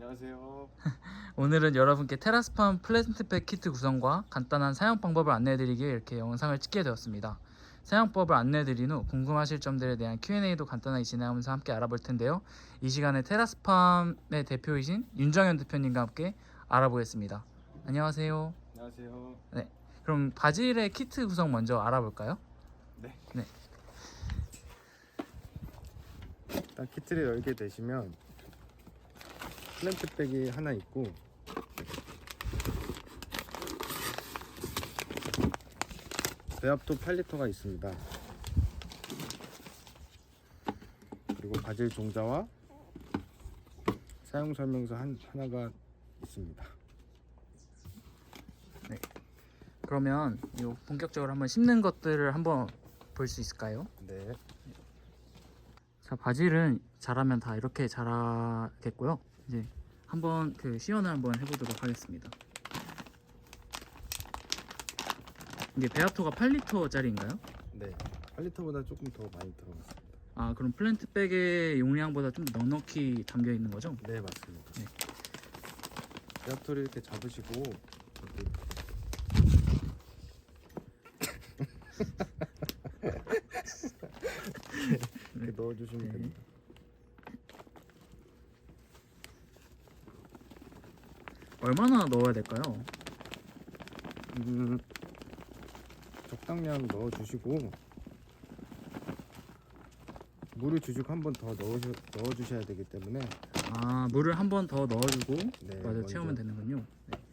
안녕하세요. 오늘은 여러분께 테라스팜 플랜트백 키트 구성과 간단한 사용 방법을 안내해드리기 위해 이렇게 영상을 찍게 되었습니다. 사용법을 안내해드린 후 궁금하실 점들에 대한 Q&A도 간단하게 진행하면서 함께 알아볼 텐데요. 이 시간에 테라스팜의 대표이신 윤정현 대표님과 함께 알아보겠습니다. 안녕하세요. 안녕하세요. 네, 그럼 바질의 키트 구성 먼저 알아볼까요? 네. 네. 일단 키트를 열게 되시면 플랜트백이 하나 있고 배합토 8리터가 있습니다. 그리고 바질 종자와 사용 설명서 하나가 있습니다. 네. 그러면 본격적으로 한번 심는 것들을 한번 볼 수 있을까요? 네. 자, 바질은 자라면 다 이렇게 자라겠고요. 이제 한번 시연을 한번 해보도록 하겠습니다. 이게 배합토가 8리터짜리인가요? 네. 8리터보다 조금 더 많이 들어갔습니다. 아, 그럼 플랜트백의 용량보다 좀 넉넉히 담겨 있는 거죠? 네, 맞습니다. 네. 배합토를 이렇게 잡으시고 이렇게 넣어주시면 네. 됩니다. 얼마나 넣어야 될까요? 적당량 넣어주시고 물을 주식 한 번 더 넣어주셔야 되기 때문에 아, 물을 한 번 더 넣어주고 네, 맞아 먼저. 채우면 되는군요. 네. 이렇게.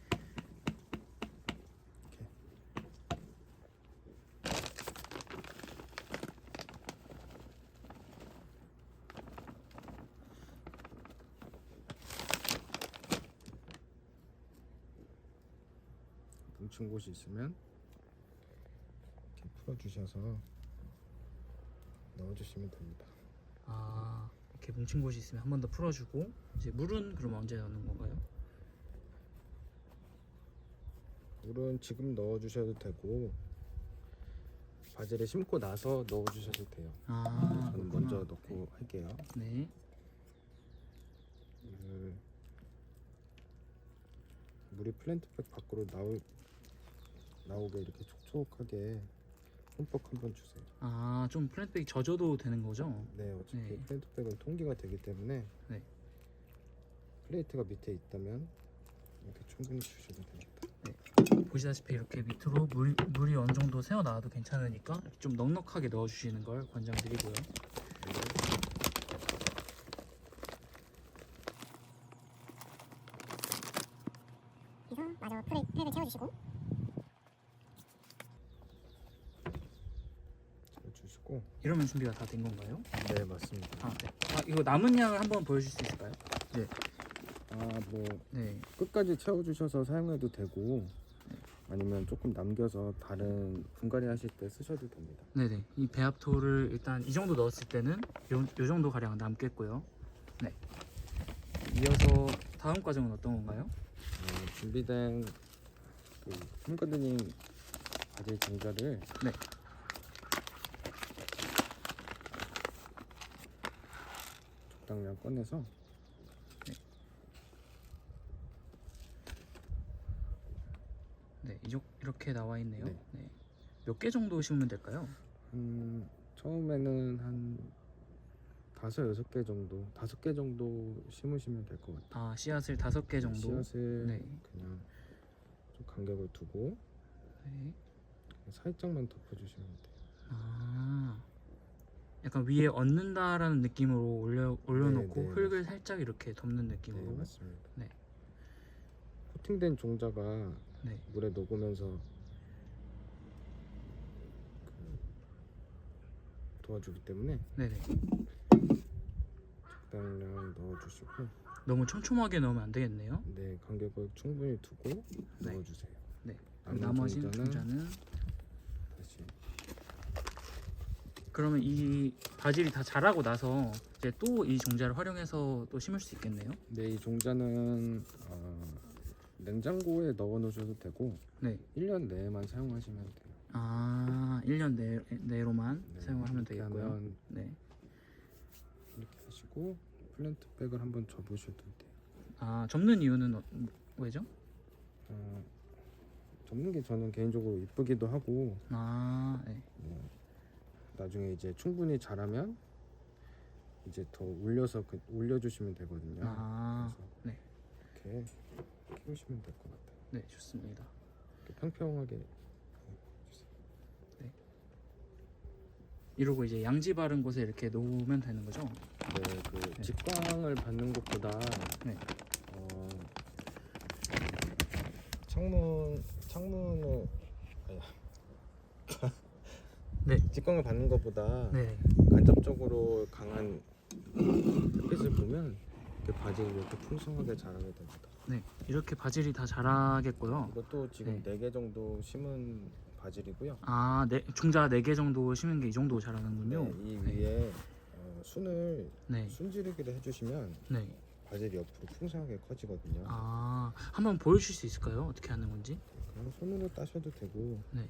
뭉친 곳이 있으면 이렇게 풀어주셔서 넣어주시면 됩니다. 아, 이렇게 뭉친 곳이 있으면 한 번 더 풀어주고 이제 물은 그럼 언제 넣는 건가요? 물은 지금 넣어주셔도 되고 바질을 심고 나서 넣어주셔도 돼요. 아, 저는 그렇구나. 먼저 넣고 할게요. 네. 물이 플랜트백 밖으로 나오게 이렇게 촉촉하게 흠뻑 한번 주세요. 아, 좀 플랜트백이 젖어도 되는 거죠? 네, 어차피 네. 플랜트백은 통기가 되기 때문에 네. 플레이트가 밑에 있다면 이렇게 충분히 주셔도 됩니다. 보시다시피 이렇게 밑으로 물이 어느 정도 새어 나와도 괜찮으니까 좀 넉넉하게 넣어주시는 걸 권장드리고요. 그래서 마저 팩을 채워주시고 잘 주시고. 이러면 준비가 다 된 건가요? 네, 맞습니다. 아, 네. 아, 이거 남은 양을 한번 보여줄 수 있을까요? 네. 뭐 네. 끝까지 채워주셔서 사용해도 되고 아니면 조금 남겨서 다른 분갈이 하실 때 쓰셔도 됩니다. 네네. 이 배합토를 일단 이 정도 넣었을 때는 요 정도 가량 남겠고요. 네. 이어서 다음 과정은 어떤 건가요? 준비된 그 홈가드닝 바질 종자를 네. 적당량 꺼내서 네. 이렇게 나와 있네요. 네. 네. 몇 개 정도 심으면 될까요? 처음에는 한 5-6개 정도, 5개 정도 심으시면 될 것 같아요. 아, 씨앗을 5개 정도. 씨앗을 네. 그냥 좀 간격을 두고 네. 살짝만 덮어주시면 돼요. 아, 약간 위에 얹는다라는 느낌으로 올려놓고 네, 흙을 살짝 이렇게 덮는 네, 느낌으로. 맞습니다. 네. 코팅된 종자가 네. 물에 녹으면서 도와주기 때문에 네네. 적당량 넣어주시고 너무 촘촘하게 넣으면 안 되겠네요. 네, 간격을 충분히 두고 네. 넣어주세요. 네. 남은 나머지 종자는 종자는 다시 그러면 이 바질이 다 자라고 나서 이제 또 이 종자를 활용해서 또 심을 수 있겠네요. 네, 이 종자는 냉장고에 넣어 놓으셔도 되고 네. 1년 내에만 사용하시면 돼요. 아, 1년 내로만 네, 사용을 하면 이렇게 되겠고요. 하면 네. 이렇게 하시고 플랜트백을 한번 접으셔도 돼요. 아, 접는 이유는 왜죠? 접는 게 저는 개인적으로 이쁘기도 하고 아, 네. 나중에 이제 충분히 자라면 이제 더 올려서 올려주시면 되거든요. 아, 그래서 네. 이렇게 키우시면 될 것 같아요. 네, 좋습니다. 이렇게 평평하게 이러고 이제 양지 바른 곳에 이렇게 놓으면 되는 거죠? 네, 그 직광을 받는 것보다 네. 창문을 네. 직광을 받는 것보다 네. 간접적으로 강한 햇빛을 보면 이렇게 바질이 이렇게 풍성하게 자라게 됩니다. 네. 이렇게 바질이 다 자라겠고요. 이것도 지금 네. 4개 정도 심은 바질이고요. 아, 네. 종자 4개 정도 심은 게 이 정도 자라는군요. 네, 이 위에 순을 네. 순지르기를 해주시면 네. 바질이 옆으로 풍성하게 커지거든요. 아, 한번 보여주실 수 있을까요? 어떻게 하는 건지? 그냥 손으로 따셔도 되고 네.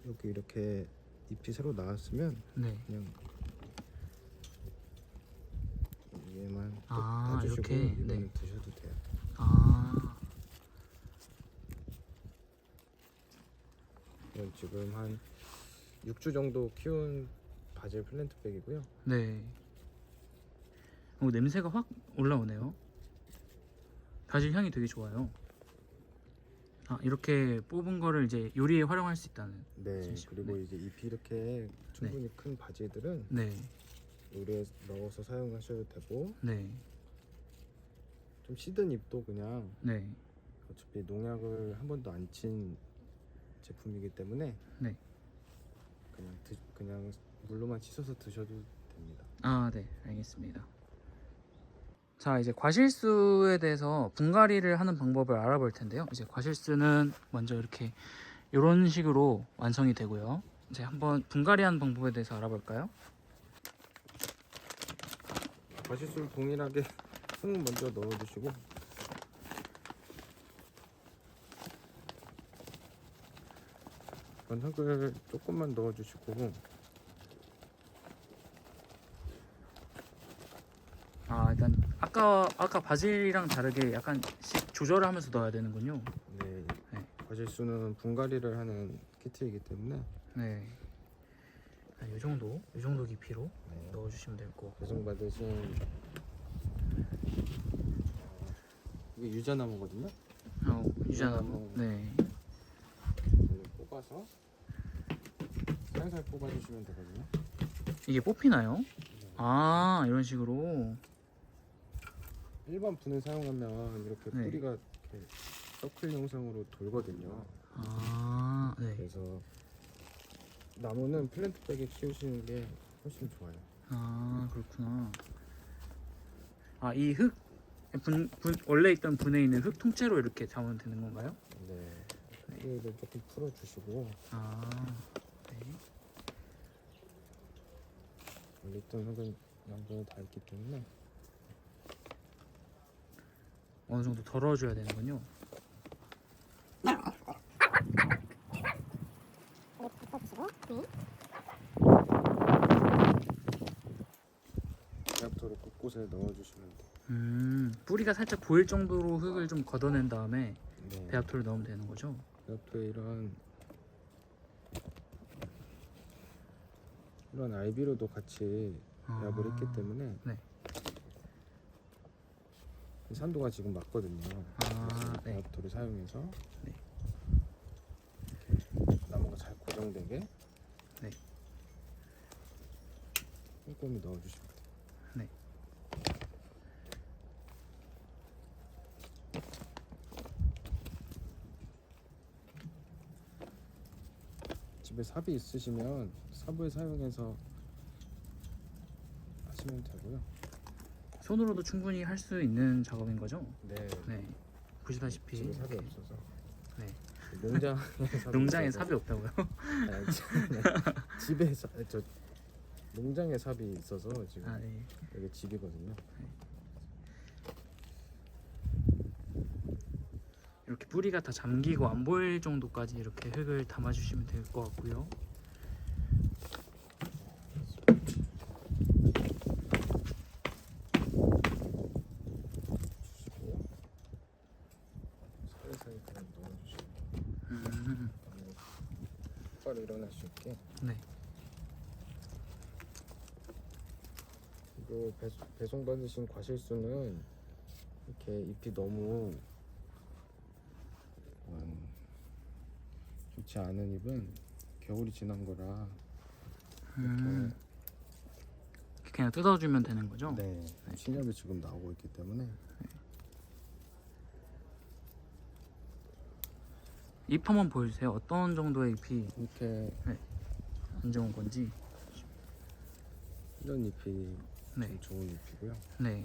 여기 이렇게 잎이 새로 나왔으면 네. 그냥 위에만 아, 따주시고 이렇게? 이거는 네. 드셔도 돼요. 아, 이건 지금 한 6주 정도 키운 바질 플랜트백이고요. 네. 냄새가 확 올라오네요. 바질 향이 되게 좋아요. 아, 이렇게 뽑은 거를 이제 요리에 활용할 수 있다는. 네, 말씀이시죠? 그리고 네. 이제 잎이 이렇게 충분히 큰 바질들은 네. 요리에 넣어서 사용하셔도 되고 네. 좀 시든 잎도 그냥 네. 어차피 농약을 한 번도 안 친 제품이기 때문에 네. 그냥 물로만 씻어서 드셔도 됩니다. 아, 네. 알겠습니다. 자, 이제 과실수에 대해서 분갈이를 하는 방법을 알아볼 텐데요. 이제 과실수는 먼저 이렇게 이런 식으로 완성이 되고요. 이제 한번 분갈이하는 방법에 대해서 알아볼까요? 과실수를 동일하게 흙 먼저 넣어주시고 이건 흙을 조금만 넣어주시고 아, 일단 아까 바질이랑 다르게 약간씩 조절을 하면서 넣어야 되는군요. 네, 네. 과실수는 분갈이를 하는 키트이기 때문에 네. 이 정도 깊이로 네, 넣어주시면 될 거고. 배송받으신 이게 유자나무거든요. 유자나무. 네. 이걸 뽑아서 살살 뽑아주시면 되거든요. 이게 뽑히나요? 아, 이런 식으로. 일반 분을 사용하면 이렇게 네. 뿌리가 이렇게 서클 형상으로 돌거든요. 아, 네. 그래서 나무는 플랜트백에 키우시는 게 훨씬 좋아요. 아, 그렇구나. 아, 이 흙, 원래 있던 분에 있는 흙 통째로 이렇게 잡으면 되는 건가요? 네, 뿌리를 조금 풀어주시고 아, 네. 원래 있던 흙은 양분이 다 있기 때문에 어느 정도 덜어줘야 되는군요. 이렇게 덮어주시고 네. 배합토를 곳곳에 넣어주시면 돼요. 뿌리가 살짝 보일 정도로 흙을 좀 걷어낸 다음에 네, 배합토를 넣으면 되는 거죠? 배합토에 이런 아이비로도 같이 배합을 했기 때문에 네. 산도가 지금 맞거든요. 아, 그래서 네. 배합토를 사용해서 네. 나무가 잘 고정되게 네. 꼼꼼히 넣어주시면 돼요. 네. 집에 삽이 있으시면 삽을 사용해서 하시면 되고요. 손으로도 충분히 할 수 있는 작업인 거죠? 네. 네. 보시다시피 집에 삽이 이렇게. 없어서. 네. 농장에 농장에 삽이 없다고요? 집에 저 농장에 삽이 있어서 지금 아, 네. 여기 집이거든요. 이렇게 뿌리가 다 잠기고 안 보일 정도까지 이렇게 흙을 담아주시면 될 것 같고요. 똑바로 일어날 수 있게. 네. 그리고 배송 받으신 과실수는 이렇게 잎이 너무 좋지 않은 잎은 겨울이 지난 거라 그냥 뜯어주면 되는 거죠? 네, 신엽이 지금 나오고 있기 때문에. 잎 한번 보여주세요. 어떤 정도의 잎이 이렇게 안 좋은 건지. 이런 잎이 네. 좀 좋은 잎이고요. 네.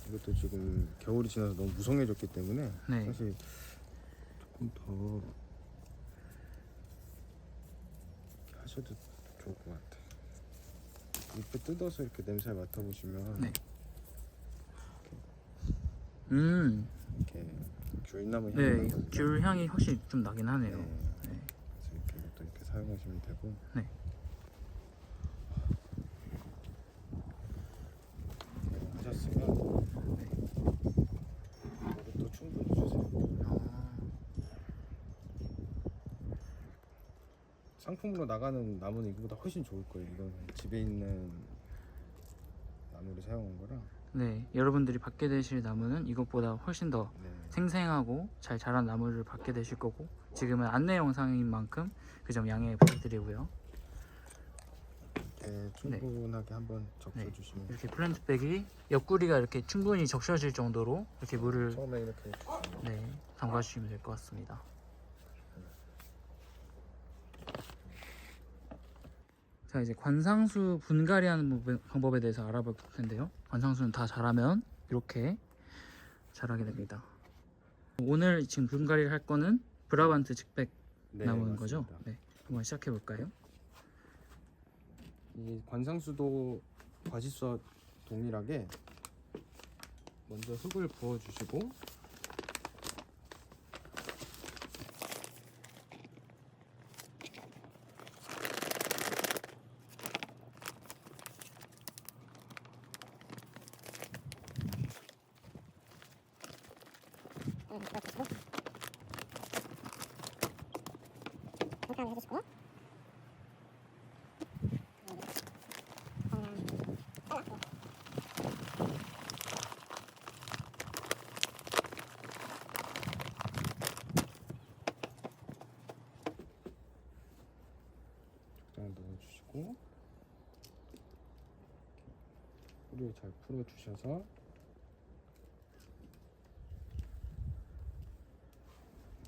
이것도 지금 겨울이 지나서 너무 무성해졌기 때문에 네. 사실 조금 더 이렇게 하셔도 좋을 것 같아요. 잎을 뜯어서 이렇게 냄새 맡아보시면 네. 이렇게 귤나무 향이 네. 나거든요. 귤 향이 확실히 좀 나긴 하네요. 네. 네. 그래서 이렇게 이것도 이렇게 사용하시면 되고. 네. 하셨으면 이것도 충분히 주세요. 상품으로 나가는 나무는 이거보다 훨씬 좋을 거예요. 이건 집에 있는 나무를 사용한 거라. 네. 여러분들이 받게 되실 나무는 이것보다 훨씬 더 네. 생생하고 잘 자란 나무를 받게 되실 거고, 지금은 안내 영상인 만큼 그 점 양해 부탁드리고요. 이렇게 충분하게 한번 적셔주시면. 이렇게 플랜트백이 옆구리가 이렇게 충분히 적셔질 정도로 이렇게 물을 처음에 이렇게 해주시면. 네, 담가주시면 될 것 같습니다. 자, 이제 관상수 분갈이하는 방법에 대해서 알아볼 텐데요. 관상수는 다 자라면 이렇게 자라게 됩니다. 오늘 지금 분갈이를 할 거는 브라반트 직백 네, 나무는 맞습니다. 거죠? 네, 한번 시작해 볼까요? 이 관상수도 과실수와 동일하게 먼저 흙을 부어주시고, 잠깐 해주시고. 적당히 넣어주시고, 뿌리를 잘 풀어주셔서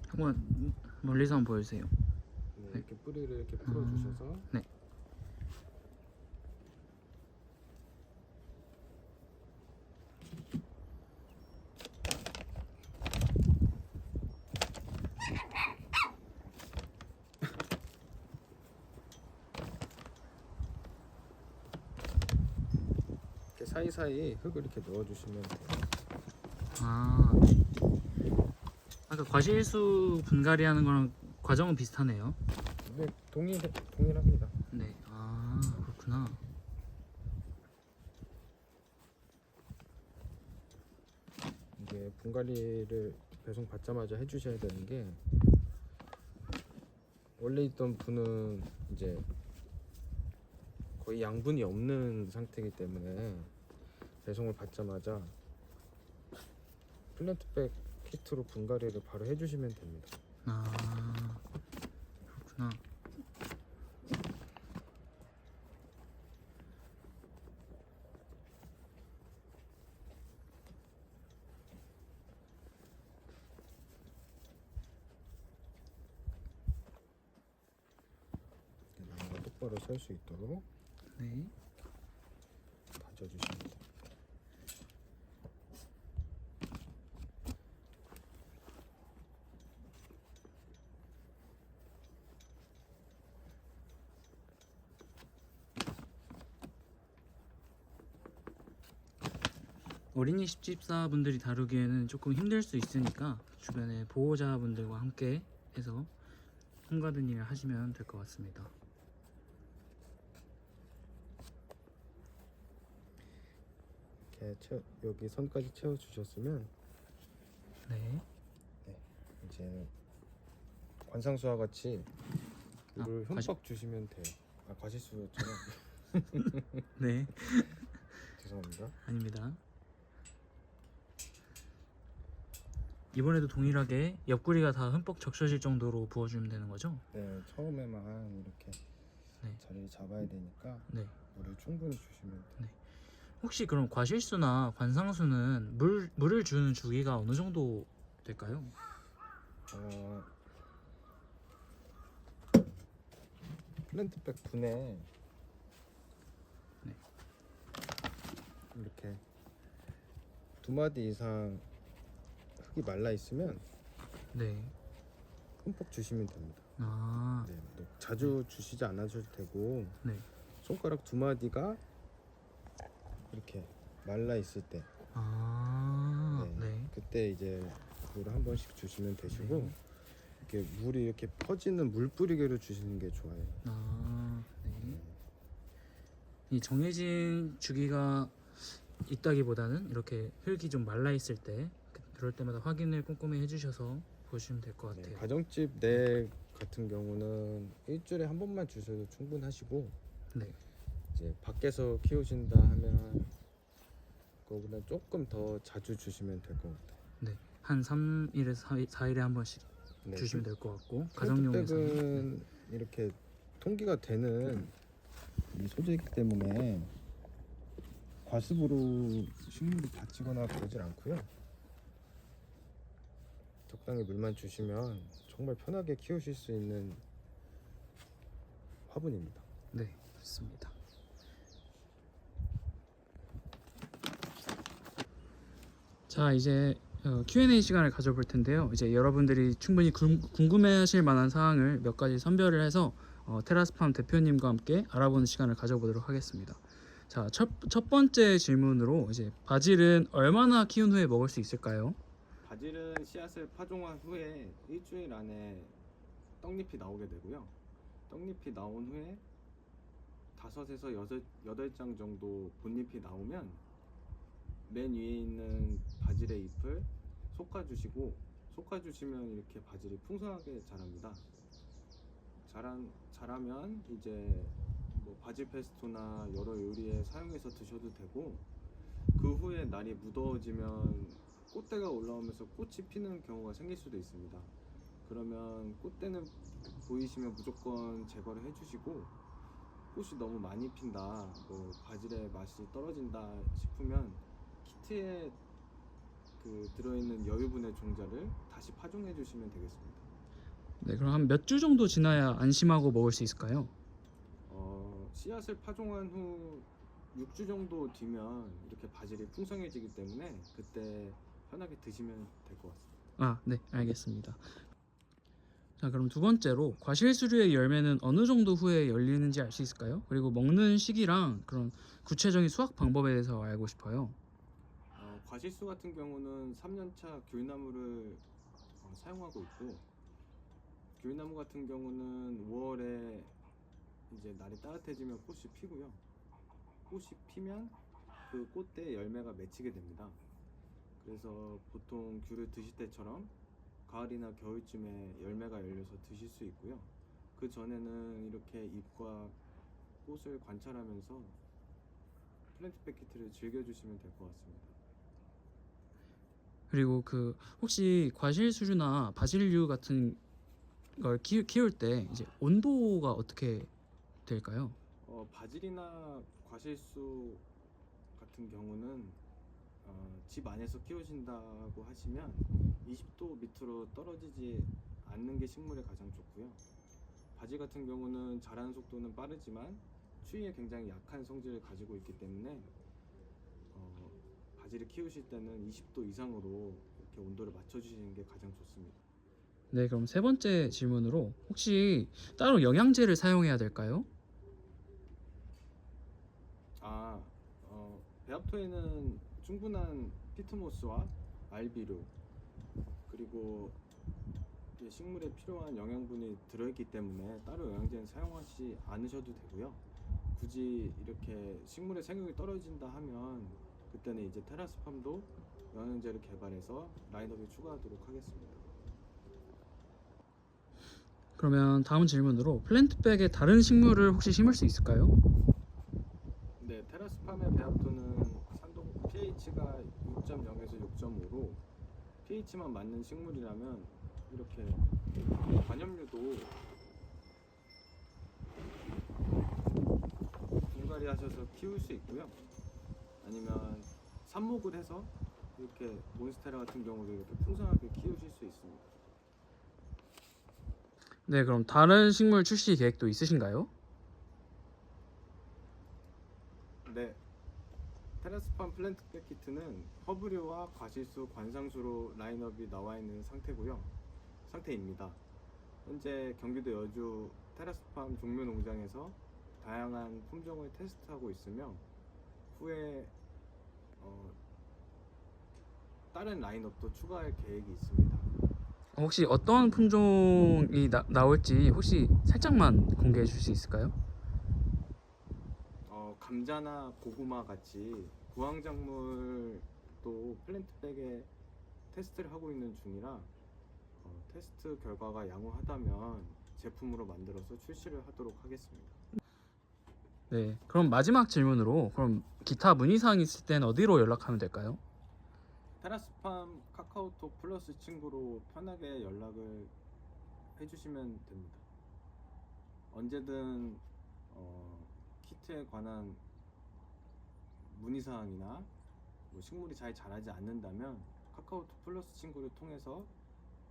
한번 멀리서 한번 보여주세요. 네, 이렇게 뿌리를 이렇게 풀어주셔서 네. 이렇게 사이사이 흙을 이렇게 넣어주시면 돼요. 아, 아까 과실수 분갈이하는 거랑 과정은 비슷하네요. 네, 동일합니다. 네, 아 그렇구나. 이게 분갈이를 배송 받자마자 해주셔야 되는 게, 원래 있던 분은 이제 거의 양분이 없는 상태이기 때문에 배송을 받자마자 플랜트백 키트로 분갈이를 바로 해주시면 됩니다. 아 그렇구나. 나무가 똑바로 설 수 있도록 네. 다져주시면 돼요. 어린이 집사분들이 다루기에는 조금 힘들 수 있으니까 주변에 보호자분들과 함께 해서 홈가드닝을 하시면 될 것 같습니다. 이렇게 여기 선까지 채워주셨으면 네. 이제 관상수와 같이 물을 과실- 흠뻑 주시면 돼요. 아, 과실수처럼. 네, 죄송합니다. 아닙니다. 이번에도 동일하게 옆구리가 다 흠뻑 적셔질 정도로 부어주면 되는 거죠? 네, 처음에만 이렇게 네. 자리를 잡아야 되니까 네. 물을 충분히 주시면 돼요. 혹시 그럼 과실수나 관상수는 물을 주는 주기가 어느 정도 될까요? 어, 플랜트백 분에 네. 이렇게 2마디 이상 흙이 말라 있으면 네. 흠뻑 주시면 됩니다. 아, 네, 또 자주 주시지 않아셔도 되고 네. 손가락 2마디가 이렇게 말라 있을 때 아, 네, 네. 그때 이제 물을 한 번씩 주시면 되시고 네. 이렇게 물이 이렇게 퍼지는 물뿌리개로 주시는 게 좋아요. 아, 네. 이 정해진 주기가 있다기보다는 이렇게 흙이 좀 말라 있을 때 그럴 때마다 확인을 꼼꼼히 해주셔서 보시면 될 것 네, 같아요. 가정집 내 같은 경우는 일주일에 한 번만 주셔도 충분하시고 네. 이제 밖에서 키우신다 하면 그거보다 조금 더 자주 주시면 될 것 같아요. 네. 한 3일에서 4일에 한 번씩 네, 주시면 될 것 같고 가정용에서는 플랜트백은 이렇게 통기가 되는 이 소재이기 때문에 과습으로 식물이 다치거나 그러질 않고요. 적당히 물만 주시면 정말 편하게 키우실 수 있는 화분입니다. 네, 좋습니다. 자, 이제 Q&A 시간을 가져볼 텐데요. 이제 여러분들이 충분히 궁금해하실 만한 사항을 몇 가지 선별을 해서 테라스팜 대표님과 함께 알아보는 시간을 가져보도록 하겠습니다. 자, 첫 번째 질문으로 이제 바질은 얼마나 키운 후에 먹을 수 있을까요? 바질은 씨앗을 파종한 후에 일주일 안에 떡잎이 나오게 되고요. 떡잎이 나온 후에 5에서 8장 정도 본잎이 나오면 맨 위에 있는 바질의 잎을 솎아주시면 이렇게 바질이 풍성하게 자랍니다. 자라면 이제 뭐 바질 페스토나 여러 요리에 사용해서 드셔도 되고, 그 후에 날이 무더워지면 꽃대가 올라오면서 꽃이 피는 경우가 생길 수도 있습니다. 그러면 꽃대는 보이시면 무조건 제거를 해주시고, 꽃이 너무 많이 핀다, 뭐 바질의 맛이 떨어진다 싶으면 키트에 그 들어있는 여유분해 종자를 다시 파종해 주시면 되겠습니다. 네, 그럼 한 몇 주 정도 지나야 안심하고 먹을 수 있을까요? 씨앗을 파종한 후 6주 정도 뒤면 이렇게 바질이 풍성해지기 때문에 그때 편하게 드시면 될 것 같습니다. 아, 네, 알겠습니다. 자, 그럼 두 번째로 과실수류의 열매는 어느 정도 후에 열리는지 알 수 있을까요? 그리고 먹는 시기랑 그런 구체적인 수확 방법에 대해서 알고 싶어요. 과실수 같은 경우는 3년차 귤나무를 사용하고 있고, 귤나무 같은 경우는 5월에 이제 날이 따뜻해지면 꽃이 피고요. 꽃이 피면 그 꽃대에 열매가 맺히게 됩니다. 그래서 보통 귤을 드실 때처럼 가을이나 겨울쯤에 열매가 열려서 드실 수 있고요. 그 전에는 이렇게 잎과 꽃을 관찰하면서 플랜트백 키트를 즐겨주시면 될 것 같습니다. 그리고 그 혹시 과실수류나 바질류 같은 걸 키울 때 이제 온도가 어떻게 될까요? 바질이나 과실수 같은 경우는 집 안에서 키우신다고 하시면 20도 밑으로 떨어지지 않는 게 식물에 가장 좋고요. 바질 같은 경우는 자라는 속도는 빠르지만 추위에 굉장히 약한 성질을 가지고 있기 때문에 바질을 키우실 때는 20도 이상으로 이렇게 온도를 맞춰주시는 게 가장 좋습니다. 네, 그럼 세 번째 질문으로 혹시 따로 영양제를 사용해야 될까요? 배합토에는 충분한 피트모스와 알비료, 그리고 식물에 필요한 영양분이 들어있기 때문에 따로 영양제는 사용하지 않으셔도 되고요. 굳이 이렇게 식물의 생육이 떨어진다 하면 그때는 이제 테라스팜도 영양제를 개발해서 라인업에 추가하도록 하겠습니다. 그러면 다음 질문으로 플랜트백에 다른 식물을 혹시 심을 수 있을까요? 네, 테라스팜의 배합토는 산도 pH가 6.0에서 6.5로 pH만 맞는 식물이라면 이렇게 관엽류도 분갈이 하셔서 키울 수 있고요. 아니면 삽목을 해서 이렇게 몬스테라 같은 경우도 이렇게 풍성하게 키우실 수 있습니다. 네, 그럼 다른 식물 출시 계획도 있으신가요? 네, 테라스팜 플랜트백 키트는 허브류와 과실수, 관상수로 라인업이 나와 있는 상태입니다. 현재 경기도 여주 테라스팜 종묘 농장에서 다양한 품종을 테스트하고 있으며 후에 다른 라인업도 추가할 계획이 있습니다. 혹시 어떤 품종이 나올지 혹시 살짝만 공개해 줄 수 있을까요? 감자나 고구마 같이 구황작물도 플랜트백에 테스트를 하고 있는 중이라 테스트 결과가 양호하다면 제품으로 만들어서 출시를 하도록 하겠습니다. 네, 그럼 마지막 질문으로 그럼 기타 문의사항 있을 땐 어디로 연락하면 될까요? 테라스팜 카카오톡 플러스 친구로 편하게 연락을 해주시면 됩니다. 언제든 키트에 관한 문의사항이나 뭐 식물이 잘 자라지 않는다면 카카오톡 플러스 친구를 통해서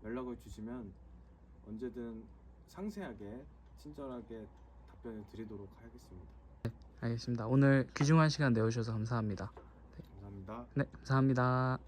연락을 주시면 언제든 상세하게 친절하게 답변을 드리도록 하겠습니다. 알겠습니다. 오늘 귀중한 시간 내주셔서 감사합니다. 감사합니다. 네, 감사합니다.